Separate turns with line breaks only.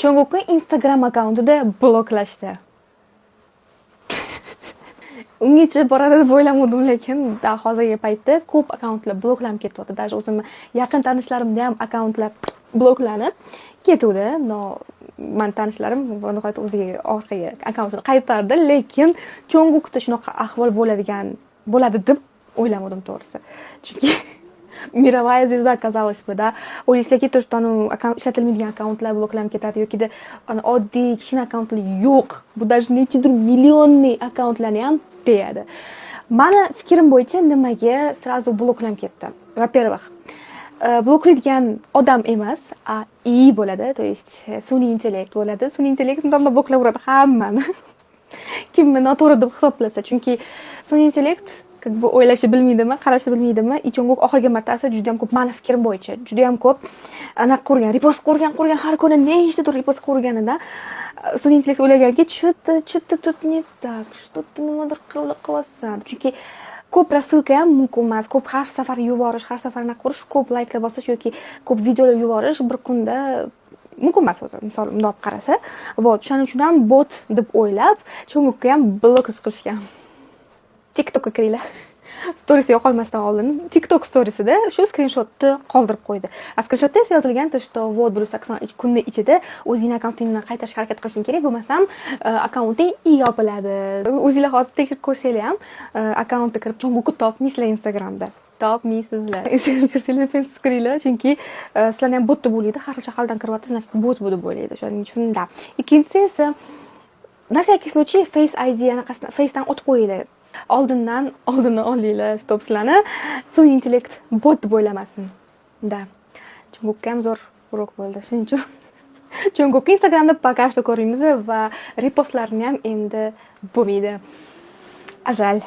Jungkookni Instagram akkauntida bloklashdi. Ungacha boradi deb o'ylamadim, lekin hozirgi paytda ko'p akkauntlar bloklanib ketyapti. Даже o'zim yaqin tanishlarimda ham akkauntlar bloklanib ketuvdi. Men tanishlarim nihoyat o'ziga orqaga akkauntini qaytardi, lekin Jungkookda shunaqa ahvol bo'ladi deb o'ylamadim to'g'risi. Chunki мировая звезда оказалась бы, да. O'ylaysizlarki, то, что ishlatilmaydigan akkauntlar bloklanib ketadi yoki oddiy kichkina akkauntlar yo'q. Bu даже nechidir millionli akkauntlarni ham deyadi. Meni fikrim bo'yicha nimaga sразу bloklanib ketdi? Во-первых, bloklaydigan odam emas, AI bo'ladi, то есть sun'iy intellekt bo'ladi. Sun'iy intellekt undanda bloklayveradi hammani. Kimni noto'g'ri deb hisoblasa, chunki sun'iy intellekt bu o'ylashi bilmaydimi, qarashi bilmaydimi? Jungkook oxirgi martasi juda ham ko'p, meni fikrim bo'yicha, juda ham ko'p repost qilgan, har kuni nechtadir repost qilganida sun'iy intellekt o'ylaganki, что-то тут не так, что-то nimadir qilyapsan. Chunki ko'p rasilka ham mumkin emas, ko'p har safar yuborish, har safar qurish, ko'p layklar bosish yoki ko'p videolar yuborish bir kunda mumkin emas o'zi. Misol bunday olib qarasa, shuning uchun ham bot deb o'ylab, Jungkookka ham blok qilishgan. TikTokka kiringlar. Storiesiga qolmasdan oldin TikTok storiesida shu skrinshotni qoldirib qo'ydi. Skrinshotda esa yozilgan, что вот 180 kunning ichida o'zing akkauntingni qaytarishga harakat qilishing kerak, bo'lmasam akkaunting yopiladi. O'zinglar hozir tekshirib ko'rsanglar ham akkauntga kirib Jungkookni topmaysizlar Instagramda. Topmaysizlar. Instagramga kirsanglar pensiz kiringlar, chunki sizlarni ham bot deb o'ylaydi. Har xil shahardan kiryapti, значит bot deb o'ylaydi. Shuning uchun da. Ikkinchisi esa на всякий случай Face ID anaqasidan Facedan o'tib qo'yinglar. Oldini olinglar, stop sizlarni sun'iy intellekt bot deb o'ylamasin. Da. Jungkookka ham zo'r urok bo'ldi. Shuning uchun Jungkookni Instagramda пока что ko'ramiz va repostlarni ham endi bo'lmaydi. Ajal.